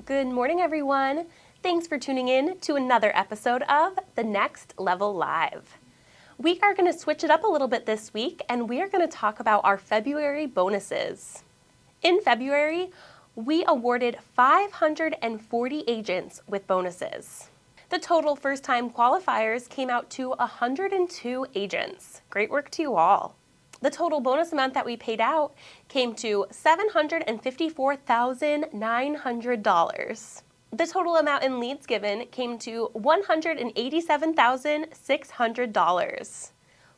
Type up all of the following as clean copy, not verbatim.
Good morning, everyone. Thanks for tuning in to another episode of The Next Level Live. We are going to switch it up a little bit this week, and we are going to talk about our February bonuses. In February, we awarded 540 agents with bonuses. The total first-time qualifiers came out to 102 agents. Great work to you all. The total bonus amount that we paid out came to $754,900. The total amount in leads given came to $187,600.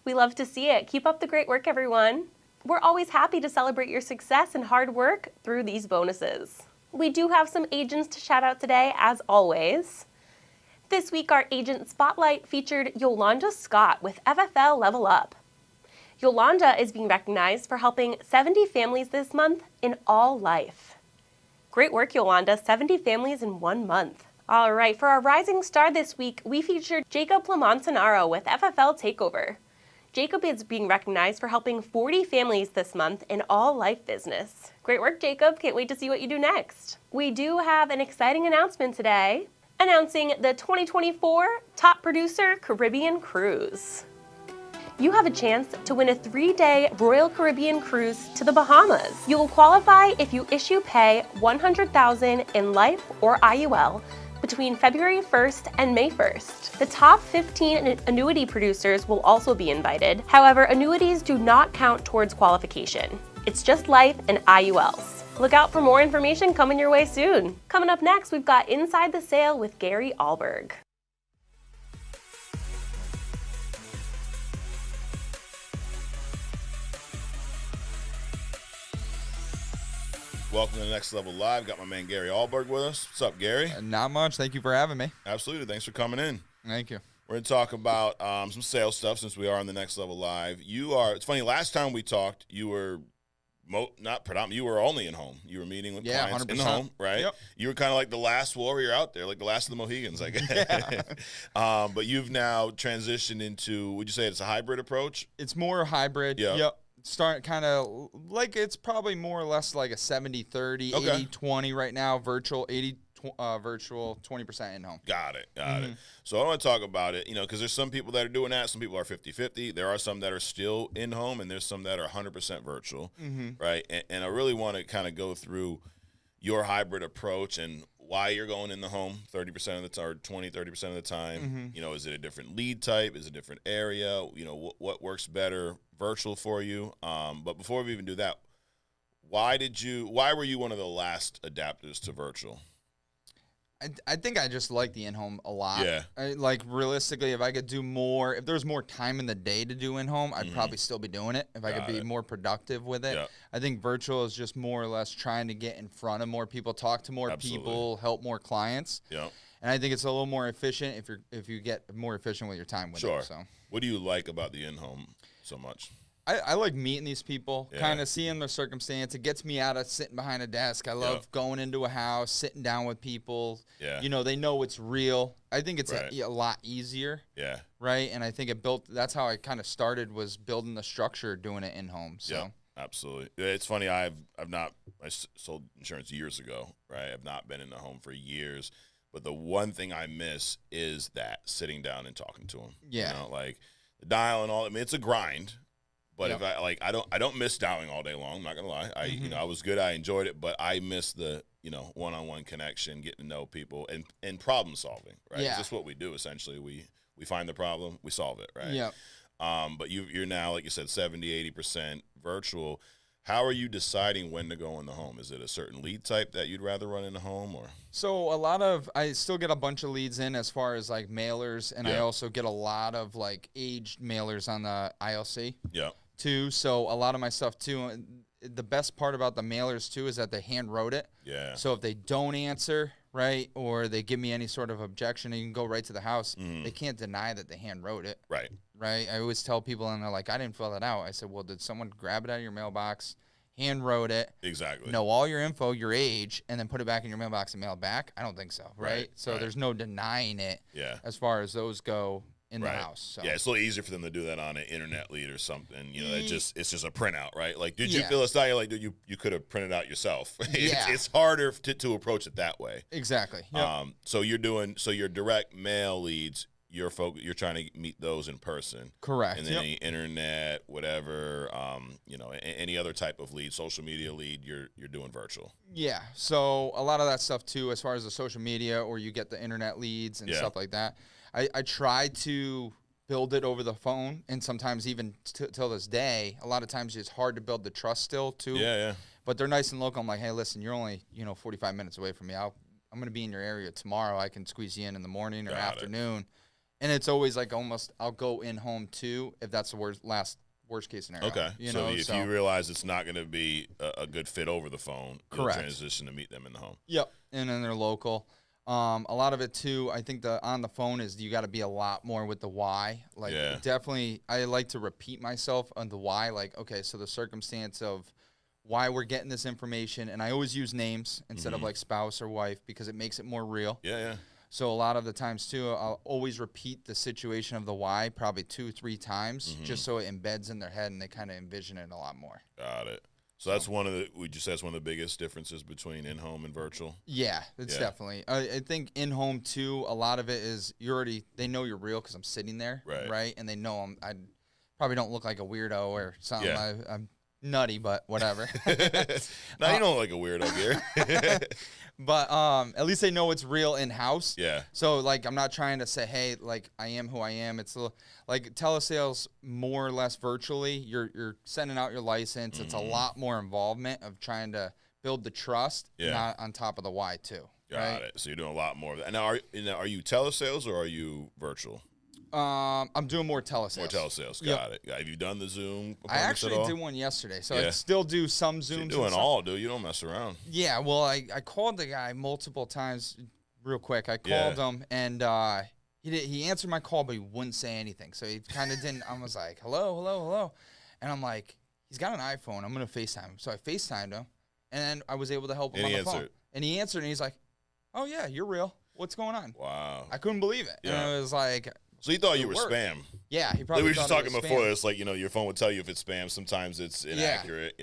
We love to see it. Keep up the great work, everyone. We're always happy to celebrate your success and hard work through these bonuses. We do have some agents to shout out today, as always. This week, our agent spotlight featured Yolanda Scott with FFL Level Up. Yolanda is being recognized for helping 70 families this month in all life. Great work, Yolanda. 70 families in 1 month. All right, for our rising star this week, we featured Jacob Lamontanaro with FFL Takeover. Jacob is being recognized for helping 40 families this month in all life business. Great work, Jacob. Can't wait to see what you do next. We do have an exciting announcement today, announcing the 2024 Top Producer Caribbean Cruise. You have a chance to win a 3-day Royal Caribbean cruise to the Bahamas. You will qualify if you issue pay $100,000 in life or IUL between February 1st and May 1st. The top 15 annuity producers will also be invited. However, annuities do not count towards qualification. It's just life and IULs. Look out for more information coming your way soon. Coming up next, we've got Inside the Sale with Gary Ahlberg. Welcome to the Next Level Live. Got my man Gary Ahlberg with us. What's up, Gary? Not much. Thank you for having me. Absolutely. Thanks for coming in. Thank you. We're going to talk about some sales stuff since we are on the Next Level Live. It's funny, last time we talked, you were not predominant, you were only in home. You were meeting with clients 100%. in the home, right? Yep. You were kind of like the last warrior out there, like the last of the Mohegans, I guess. Yeah. But you've now transitioned into, would you say it's a hybrid approach? It's more hybrid. Yep. Start kind of like it's probably more or less like a 70-30, Okay. 80-20 right now. Virtual, 80 virtual, 20% in home. Got it. So I want to talk about it, because there's some people that are doing that. Some people are 50-50. There are some that are still in home, and there's some that are 100% virtual, right? And I really want to kind of go through your hybrid approach and why you're going in the home 30% of the time or 20-30% of the time. Is it a different lead type? Is it a different area? What works better virtual for you? But before we even do that, why were you one of the last adapters to virtual? I think I just like the in-home a lot. Yeah. Like realistically, if I could do more, if there's more time in the day to do in-home, I'd probably still be doing it if I could be more productive with it. Yep. I think virtual is just more or less trying to get in front of more people, talk to more people, help more clients. Yeah. And I think it's a little more efficient if you get more efficient with your time with it. So. What do you like about the in-home so much? I like meeting these people, Yeah. kind of seeing their circumstance. It gets me out of sitting behind a desk. I love going into a house, sitting down with people. Yeah. They know it's real. I think it's Right. a lot easier. Yeah. Right. And I think that's how I kind of started, was building the structure, doing it in home. So. Yeah, absolutely. It's funny. I sold insurance years ago, right? I've not been in the home for years, but the one thing I miss is that sitting down and talking to them. Yeah. Like the dial and all. I mean, it's a grind. But if I don't miss dialing all day long. I'm not gonna lie. I was good. I enjoyed it, but I miss the one-on-one connection, getting to know people, and problem solving. Right. Yeah. It's just what we do essentially. We find the problem, we solve it. Right. Yeah. But you're now, like you said, 70-80% virtual. How are you deciding when to go in the home? Is it a certain lead type that you'd rather run in the home, or? So I still get a bunch of leads in as far as like mailers, and I also get a lot of like aged mailers on the ILC. Yeah. Too. So a lot of my stuff too. The best part about the mailers too is that they hand wrote it. Yeah. So if they don't answer, right, or they give me any sort of objection, you can go right to the house. They can't deny that they hand wrote it. Right. Right. I always tell people, and they're like, I didn't fill that out. I said, well, did someone grab it out of your mailbox, hand wrote it, Exactly. know all your info, your age, and then put it back in your mailbox and mail it back? I don't think so. Right. So there's no denying it. Yeah. As far as those go. in the house. So. Yeah, it's a little easier for them to do that on an internet lead or something. You know, it's just a printout, right? Like, did you fill this out? You're like, dude, you could have printed out yourself. It's harder to approach it that way. Exactly. Yep. So your direct mail leads, you're trying to meet those in person. Correct. And then any internet, whatever, any other type of lead, social media lead, you're doing virtual. Yeah. So a lot of that stuff too, as far as the social media, or you get the internet leads and stuff like that. I try to build it over the phone, and sometimes even till this day, a lot of times it's hard to build the trust still too. Yeah. But they're nice and local. I'm like, hey, listen, you're only 45 minutes away from me. I'm going to be in your area tomorrow. I can squeeze you in the morning or afternoon. And it's always like almost I'll go in home too if that's the worst case scenario. Okay. If you realize it's not going to be a good fit over the phone, you'll transition to meet them in the home. Yep. And then they're local. A lot of it too, I think on the phone is you got to be a lot more with the why. Like definitely, I like to repeat myself on the why. Like, okay, so the circumstance of why we're getting this information, and I always use names instead of like spouse or wife because it makes it more real. Yeah. So a lot of the times too, I'll always repeat the situation of the why probably 2-3 times just so it embeds in their head and they kind of envision it a lot more. Got it. So that's one of the biggest differences between in-home and virtual? Yeah, it's definitely. I think in-home too, a lot of it is they know you're real because I'm sitting there, right? And they know I probably don't look like a weirdo or something. Yeah. I'm nutty, but whatever. No, you don't look like a weirdo, Gary. But at least they know it's real in-house. Yeah. So, like, I'm not trying to say, hey, like, I am who I am. It's like telesales more or less virtually. You're sending out your license. It's a lot more involvement of trying to build the trust, not on top of the why, too. Got it. So you're doing a lot more of that. Now, are you telesales or are you virtual? I'm doing more telesales. More telesales. Got it. Have you done the Zoom appointments I actually at all? did one yesterday, so I still do some Zooms. So you're doing all, dude. You don't mess around. Yeah, well, I called the guy multiple times real quick. I called him, and he answered my call, but he wouldn't say anything. So he kind of didn't. I was like, hello. And I'm like, he's got an iPhone. I'm going to FaceTime him. So I FaceTimed him, and then I was able to help him on the phone. And he answered, and he's like, oh, yeah, you're real. What's going on? Wow. I couldn't believe it. Yeah. And it was like... So he thought you were spam. Yeah, he probably. We were just talking before this, like, your phone would tell you if it's spam. Sometimes it's inaccurate,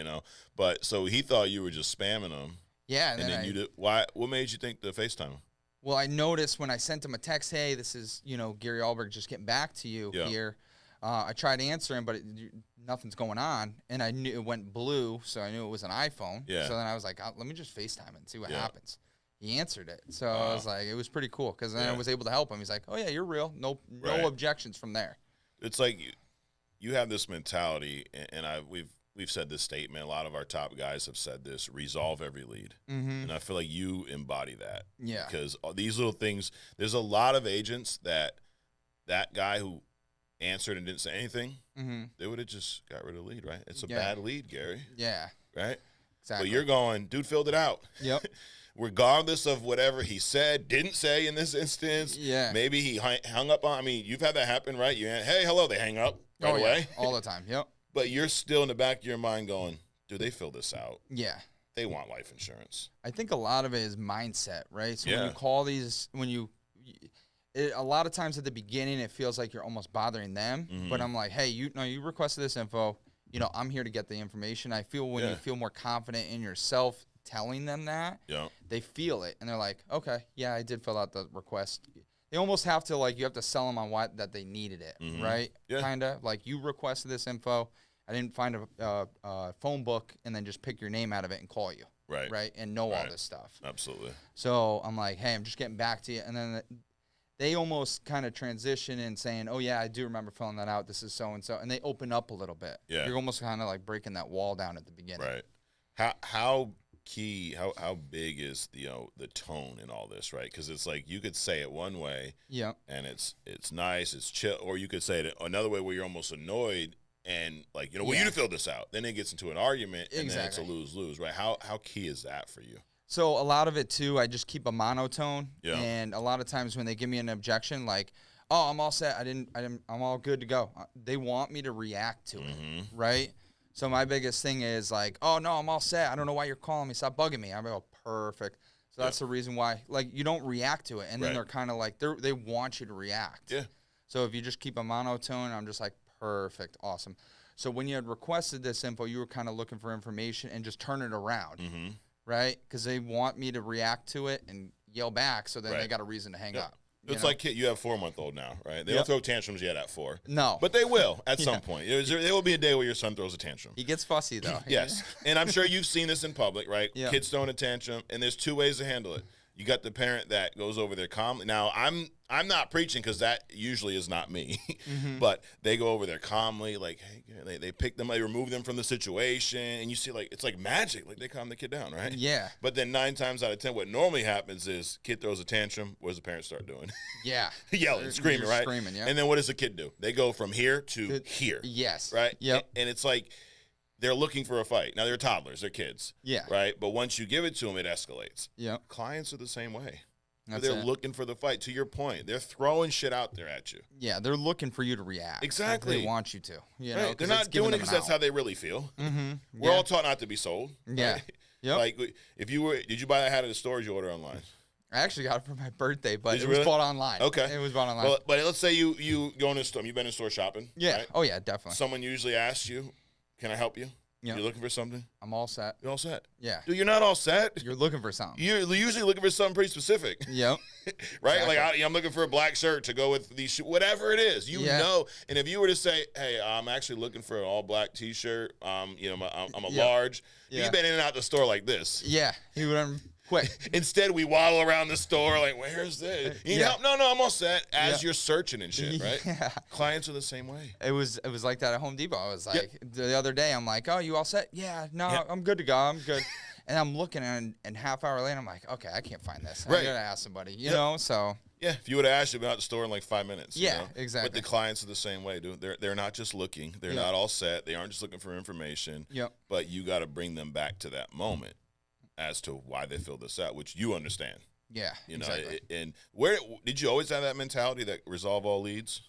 But so he thought you were just spamming him. Yeah, and then you did. Why? What made you think to FaceTime him? Well, I noticed when I sent him a text, hey, this is Gary Ahlberg just getting back to you here. I tried answering, but nothing's going on, and I knew it went blue, so I knew it was an iPhone. Yeah. So then I was like, let me just FaceTime it and see what happens. He answered it. So I was like, it was pretty cool because then I was able to help him. He's like, oh, yeah, you're real. No objections from there. It's like you have this mentality, and we've said this statement. A lot of our top guys have said this, resolve every lead. And I feel like you embody that. Yeah. Because these little things, there's a lot of agents that guy who answered and didn't say anything, they would have just got rid of the lead, right? It's a bad lead, Gary. Yeah. Right? Exactly. But you're going, dude filled it out. Yep. Regardless of whatever he said, didn't say in this instance. Yeah. Maybe he hung up on, you've had that happen, right? Hey, hello, they hang up right away. All the time, yep. But you're still in the back of your mind going, do they fill this out? Yeah. They want life insurance. I think a lot of it is mindset, right? So when you call these, a lot of times at the beginning, it feels like you're almost bothering them. But I'm like, hey, you requested this info. I'm here to get the information. I feel when you feel more confident in yourself telling them that, they feel it. And they're like, okay, yeah, I did fill out the request. They almost have to, you have to sell them on why that they needed it, right? Yeah. Kind of. Like, you requested this info. I didn't find a phone book and then just pick your name out of it and call you. Right. Right? And know all this stuff. Absolutely. So I'm like, hey, I'm just getting back to you. And then they almost kind of transition in saying, oh, yeah, I do remember filling that out. This is so-and-so. And they open up a little bit. Yeah. You're almost kind of breaking that wall down at the beginning. Right. How big is the tone in all this, right? Because it's like you could say it one way, and it's nice, it's chill, or you could say it another way where you're almost annoyed and well, you to fill this out. Then it gets into an argument, and then it's a lose-lose, right? How key is that for you? So a lot of it too, I just keep a monotone, and a lot of times when they give me an objection, like, oh, I'm all set, I'm all good to go. They want me to react to it, right? So my biggest thing is oh, no, I'm all set. I don't know why you're calling me. Stop bugging me. I'm like, oh, perfect. So that's the reason why, you don't react to it. And then they're kind of they want you to react. Yeah. So if you just keep a monotone, I'm just like, perfect, awesome. So when you had requested this info, you were kind of looking for information and just turn it around, right? Because they want me to react to it and yell back, so then they got a reason to hang up. It's like you have 4-month-old now, right? They don't throw tantrums yet at 4. No. But they will at some point. There will be a day where your son throws a tantrum. He gets fussy, though. Yes. And I'm sure you've seen this in public, right? Yeah. Kids throwing a tantrum, and there's 2 ways to handle it. You got the parent that goes over there calmly. Now, I'm not preaching because that usually is not me. But they go over there calmly, like, hey, they pick them, they remove them from the situation, and you see, like, it's like magic. Like, they calm the kid down, right? Yeah. But then 9 times out of 10, what normally happens is kid throws a tantrum. What does the parent start doing? Yeah. Yelling, screaming, right? Screaming, yeah. And then what does the kid do? They go from here to here. Yes. Right? Yep. And it's like, they're looking for a fight. Now, they're toddlers. They're kids. Yeah. Right? But once you give it to them, it escalates. Yep. Clients are the same way. That's they're it. looking for the fight. To your point, they're throwing shit out there at you. Yeah, they're looking for you to react. Exactly. They want you to. You know, Right. They're not doing it because that's how they really feel. We're all taught not to be sold. Yeah. Right? Yep. Like, did you buy that hat at the store or did you order online? I actually got it for my birthday, but Did it you was really? bought online. Okay. It was bought online. Well, but let's say you go in a store. You've been in store shopping. Yeah. Right? Oh, yeah, definitely. Someone usually asks you, "Can I help you?" Yeah. You're looking for something. I'm all set. You're all set. Yeah. Dude, you're not all set. You're looking for something. You're usually looking for something pretty specific. Yep. Right? Exactly. Like, I'm looking for a black shirt to go with these shoes, whatever it is, you Yeah. know. And if you were to say, hey, I'm actually looking for an all black T-shirt, you know, I'm a Yeah. large. Yeah. You've been in and out the store like this. Yeah. He would quick. Instead, we waddle around the store like, where's this? You need Yeah. help? No, I'm all set. As Yeah. you're searching and shit, right? Yeah. Clients are the same way. It was like that at Home Depot. I was like, the other day, I'm like, oh, you all set? Yeah, no, I'm good to go. I'm good. And I'm looking, and half hour later, I'm like, okay, I can't find this. Right. I gotta ask somebody, you know. So Yeah, if you would have asked, you'd been out the store in like 5 minutes. Yeah, you know? exactly. But the clients are the same way, dude. They're not just looking. They're not all set. They aren't just looking for information. Yep. But you got to bring them back to that moment as to why they fill this out, which you understand. yeah, You know, exactly. and where did you always have that mentality that resolve all leads?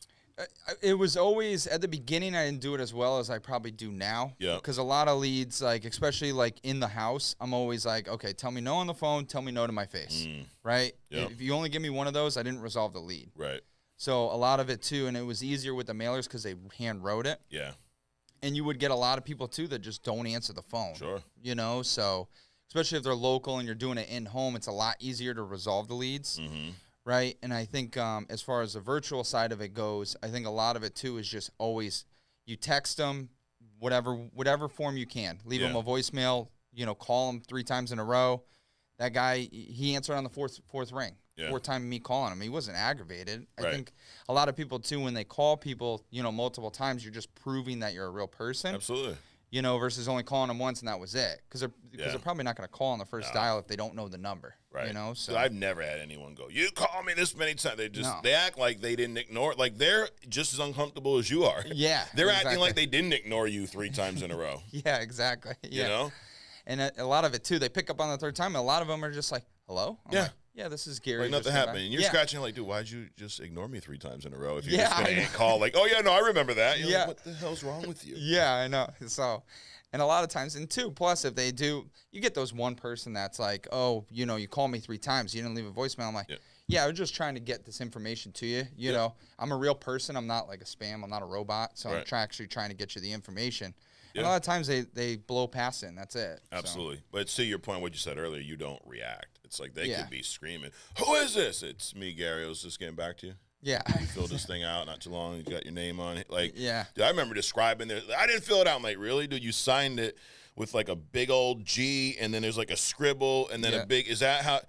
It was always at the beginning. I didn't do it as well as I probably do now. Yeah. Because a lot of leads, like especially like in the house, I'm always like, okay, tell me no on the phone, tell me no to my face, right? Yep. If you only give me one of those, I didn't resolve the lead. Right. So a lot of it too, and it was easier with the mailers because they hand wrote it, Yeah. and you would get a lot of people too that just don't answer the phone. Sure. You know, so especially if they're local and you're doing it in home, it's a lot easier to resolve the leads. Right. And I think as far as the virtual side of it goes, I think a lot of it too is just always you text them, whatever form you can. Leave them a voicemail, you know, call them 3 times in a row. That guy, he answered on the fourth ring. Yeah. 4th time me calling him. He wasn't aggravated. I Right. think a lot of people too, when they call people, you know, multiple times, you're just proving that you're a real person. Absolutely. You know, versus only calling them once and that was it. Because they're probably not going to call on the first dial if they don't know the number. Right. You know, so I've never had anyone go, you call me this many times. No. They act like they didn't ignore it. Like they're just as uncomfortable as you are. Yeah, They're acting exactly. like they didn't ignore you 3 times in a row. Yeah, exactly. Yeah. You know? And a lot of it too, they pick up on the 3rd time. And a lot of them are just like, "Hello." I'm Yeah. like, yeah, this is Gary. Like just nothing came happened. back." And you're Yeah. scratching like, dude, why'd you just ignore me 3 times in a row if you're Yeah, just I going know. to call like, oh, yeah, no, I remember that. You're Yeah. like, what the hell's wrong with you? Yeah, I know. So, and a lot of times, and two, plus if they do, you get those one person that's like, oh, you know, you called me 3 times, you didn't leave a voicemail. I'm like, yeah, I was just trying to get this information to you. You know, I'm a real person. I'm not like a spam. I'm not a robot. So I'm actually trying to get you the information. And a lot of times they blow past it, and that's it. Absolutely. But to your point, what you said earlier, you don't react. It's like they Yeah. could be screaming, who is this? It's me, Gary. I was just getting back to you. Yeah. You filled this thing out not too long. You got your name on it. Like, Yeah. dude, I remember describing there. I didn't fill it out. I'm like, really, dude? You signed it with like a big old G, and then there's like a scribble, and then a big. Is that how?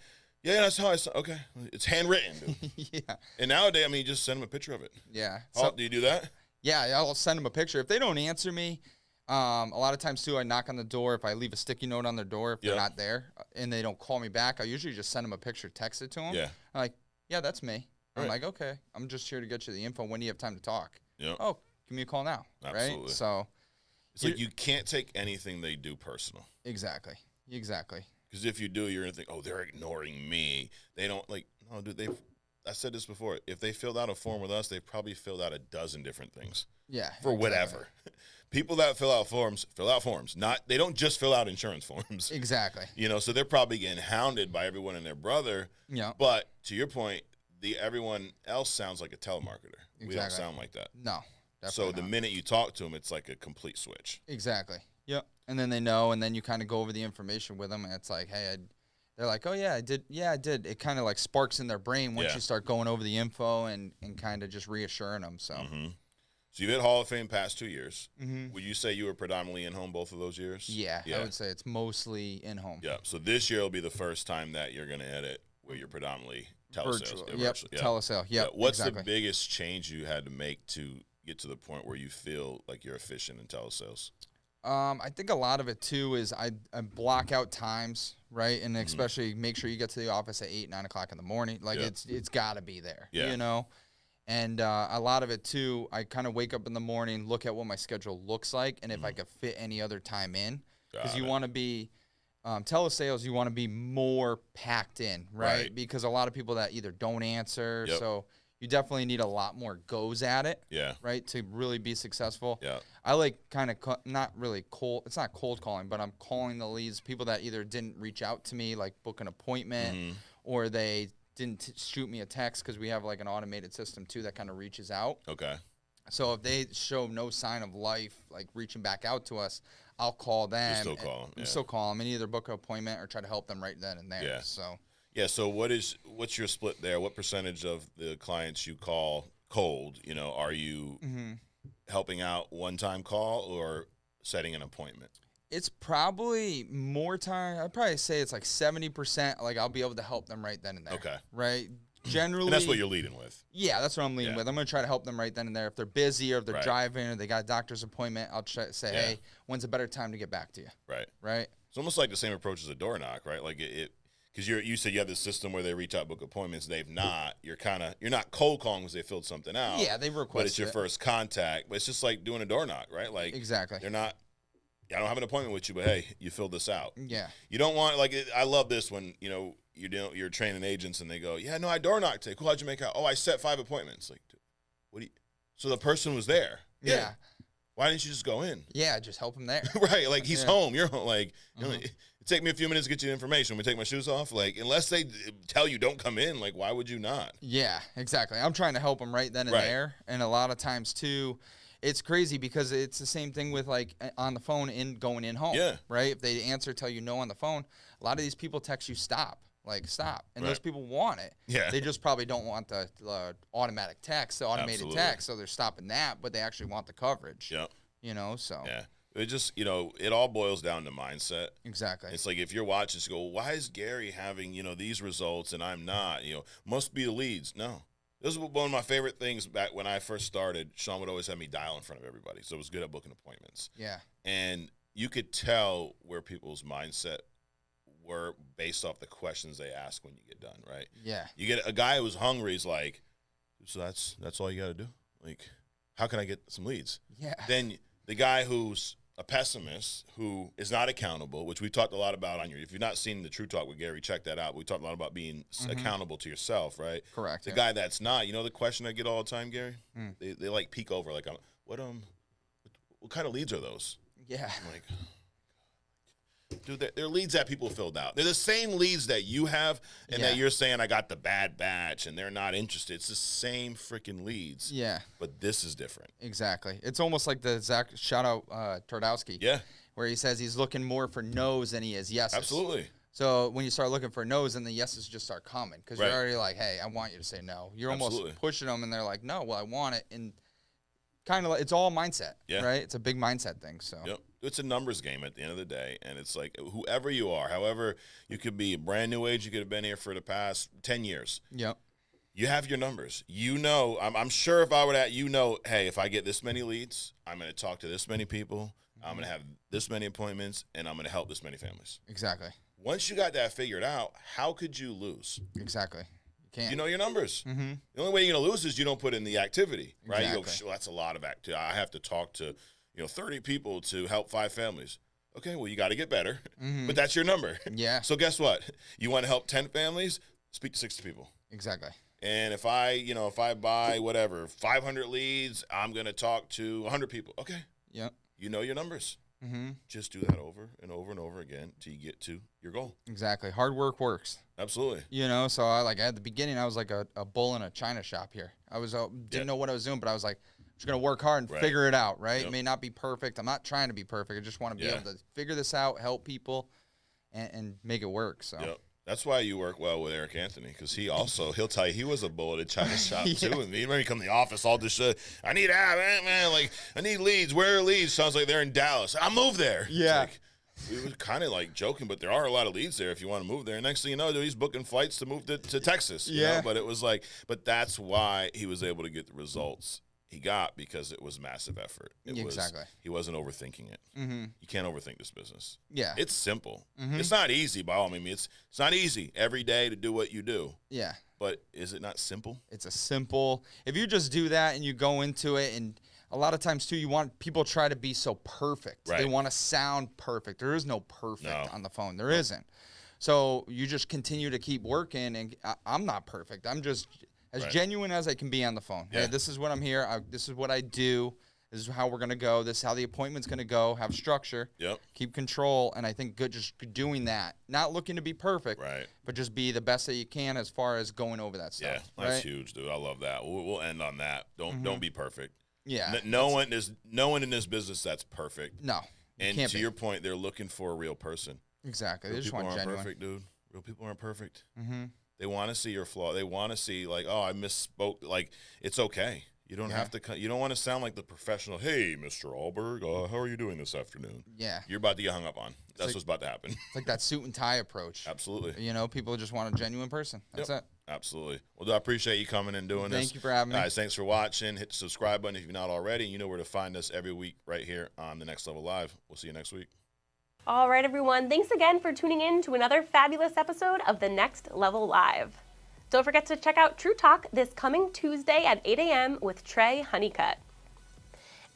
Yeah, that's how I saw. Okay, it's handwritten. Dude. Yeah. And nowadays, I mean, you just send them a picture of it. Yeah. Oh, do you do that? Yeah, I'll send them a picture. If they don't answer me, a lot of times too, I knock on the door. If I leave a sticky note on their door, if they're not there and they don't call me back, I usually just send them a picture, text it to them. Yeah. I'm like, yeah, that's me. I'm Right. like, okay, I'm just here to get you the info. When do you have time to talk? Yeah. Oh, give me a call now. Absolutely. Right? So It's like you can't take anything they do personal. exactly. Because if you do, you're going to think, oh, they're ignoring me. They don't, like, no, dude, I said this before. If they filled out a form with us, they've probably filled out a dozen different things. Yeah. For whatever. People that fill out forms. They don't just fill out insurance forms. Exactly. You know, so they're probably getting hounded by everyone and their brother. Yeah. But to your point, everyone else sounds like a telemarketer. Exactly. We don't sound like that. No. So the minute you talk to them, it's like a complete switch. Exactly. Yep. And then they know, and then you kind of go over the information with them, and it's like, hey, they're like, oh, yeah, I did. Yeah, I did. It kind of like sparks in their brain once you start going over the info and kind of just reassuring them. So. So you've hit Hall of Fame past 2 years. Would you say you were predominantly in-home both of those years? Yeah, I would say it's mostly in-home. Yeah, so this year will be the first time that you're going to edit where you're predominantly telesales. Virtual. Telesale. Yep. What's the biggest change you had to make to get to the point where you feel like you're efficient in telesales? I think a lot of it too is I block out times, right, and especially make sure you get to the office at 8, 9 o'clock in the morning. Like it's got to be there, you know. And a lot of it too, I kind of wake up in the morning, look at what my schedule looks like, and if I could fit any other time in, because you want to be telesales, you want to be more packed in, right? Because a lot of people that either don't answer, so. You definitely need a lot more goes at it, right, to really be successful. I like kind of not really cold. It's not cold calling, but I'm calling the leads, people that either didn't reach out to me, like book an appointment, or they didn't shoot me a text because we have like an automated system too that kind of reaches out. Okay. So if they show no sign of life, like reaching back out to us, I'll call them. You still call them. Still call them and either book an appointment or try to help them right then and there. Yeah. So. Yeah, so what's your split there? What percentage of the clients you call cold, you know, are you helping out one-time call or setting an appointment? It's probably more time. I'd probably say it's like 70%. Like I'll be able to help them right then and there. Okay. Right? Generally. And that's what you're leading with. Yeah, that's what I'm leading with. I'm going to try to help them right then and there. If they're busy or if they're driving or they got a doctor's appointment, I'll say, hey, when's a better time to get back to you? Right. Right? It's almost like the same approach as a door knock, right? Like it because you said you have this system where they reach out, book appointments. They've not. You're not cold calling because they filled something out. Yeah, they requested. But it's your first contact. But it's just like doing a door knock, right? Like exactly. They're not. I don't have an appointment with you, but hey, you filled this out. Yeah. You don't want I love this when you're training agents and they go, yeah, no, I door knocked today. Cool, how'd you make out? Oh, I set 5 appointments. Like, what do you? So the person was there. Yeah. Why didn't you just go in? Yeah, just help him there. Right, like he's home. You're home. Like it take me a few minutes to get you the information. When we take my shoes off, like unless they tell you don't come in, like why would you not? Yeah, exactly. I'm trying to help them right then and there, and a lot of times too. It's crazy because it's the same thing with like on the phone and going in home. Yeah. Right? If they answer, tell you no on the phone, a lot of these people text you stop. Like stop. And those people want it. Yeah. They just probably don't want the automatic text, the automated text, so they're stopping that, but they actually want the coverage. Yep. You know, so. Yeah. It just, it all boils down to mindset. Exactly. It's like if you're watching, you go, why is Gary having, these results and I'm not? Must be the leads. No. This was one of my favorite things back when I first started. Sean would always have me dial in front of everybody, so it was good at booking appointments. Yeah. And you could tell where people's mindset were based off the questions they ask when you get done, right? Yeah. You get a guy who's hungry is like, so that's all you got to do? Like, how can I get some leads? Yeah. Then the guy who's a pessimist who is not accountable, which we talked a lot about if you've not seen the True Talk with Gary, check that out. We talked a lot about being accountable to yourself, right? Correct. The guy that's not, the question I get all the time, Gary? They like peek over, like, what kind of leads are those? Yeah. I'm like, dude, they're leads that people filled out. They're the same leads that you have and that you're saying I got the bad batch and they're not interested. It's the same freaking leads. Yeah. But this is different. Exactly. It's almost like the Zach shout-out Twardowski. Yeah. Where he says he's looking more for no's than he is yeses. Absolutely. So when you start looking for no's, then the yeses just start coming because you're already like, hey, I want you to say no. You're almost pushing them and they're like, no, well, I want it. And kind of like, it's all mindset, right? It's a big mindset thing. So. Yep. It's a numbers game at the end of the day, and it's like whoever you are, however, you could be a brand new age, you could have been here for the past 10 years. Yep. You have your numbers. I'm sure if I were that, hey, if I get this many leads, I'm going to talk to this many people, I'm going to have this many appointments, and I'm going to help this many families. Exactly. Once you got that figured out, how could you lose? Exactly. You can't. You know your numbers. Mm-hmm. The only way you're going to lose is you don't put in the activity, right? Exactly. You go, well, that's a lot of activity. I have to talk to 30 people to help 5 families. Okay, well, you got to get better, but that's your number. Yeah. So guess what? You want to help 10 families? Speak to 60 people. Exactly. And if I buy 500 leads, I'm going to talk to 100 people. Okay. Yep. You know your numbers. Just do that over and over and over again till you get to your goal. Exactly. Hard work works. Absolutely. You know, so at the beginning, I was like a bull in a china shop here. I was didn't know what I was doing, but I was like, just going to work hard and figure it out, right? It may not be perfect. I'm not trying to be perfect. I just want to be able to figure this out, help people, and make it work. So. Yep. That's why you work well with Eric Anthony, because he'll tell you he was a bull at a China shop too. And he may come to the office all this shit. I need I need leads. Where are leads? Sounds like they're in Dallas. I'll move there. Yeah. We were kind of like joking, but there are a lot of leads there if you want to move there. And next thing you know, dude, he's booking flights to move to Texas. You know? But it was but that's why he was able to get the results he got, because it was massive effort. Exactly. He wasn't overthinking it. You can't overthink this business. Yeah. It's simple. It's not easy by all means. It's not easy every day to do what you do. Yeah. But is it not simple? It's a simple. If you just do that and you go into it, and a lot of times too, people try to be so perfect. Right. They want to sound perfect. There is no perfect on the phone. There isn't. So you just continue to keep working, and I'm not perfect. I'm just as genuine as I can be on the phone. Yeah. Hey, this is what I'm here. This is what I do. This is how we're going to go. This is how the appointment's going to go. Have structure. Yep. Keep control. And I think just doing that, not looking to be perfect, but just be the best that you can as far as going over that stuff. Yeah, that's huge, dude. I love that. We'll end on that. Don't be perfect. Yeah. No one in this business that's perfect. No. And to your point, they're looking for a real person. Exactly. Real They just people want aren't genuine. perfect, dude. Real people aren't perfect. They want to see your flaw. They want to see I misspoke. Like, it's okay. You don't have to. You don't want to sound like the professional. Hey, Mr. Ahlberg, how are you doing this afternoon? Yeah. You're about to get hung up on. That's what's about to happen. It's like that suit and tie approach. Absolutely. You know, people just want a genuine person. That's it. Absolutely. Well, I appreciate you coming and doing this. Thank you for having me. Guys, thanks for watching. Hit the subscribe button if you're not already. You know where to find us every week right here on The Next Level Live. We'll see you next week. All right, everyone. Thanks again for tuning in to another fabulous episode of The Next Level Live. Don't forget to check out True Talk this coming Tuesday at 8 a.m. with Trey Honeycutt.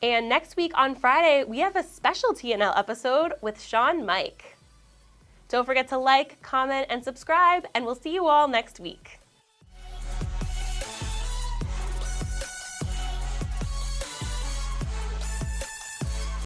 And next week on Friday, we have a special TNL episode with Sean Mike. Don't forget to like, comment, and subscribe, and we'll see you all next week.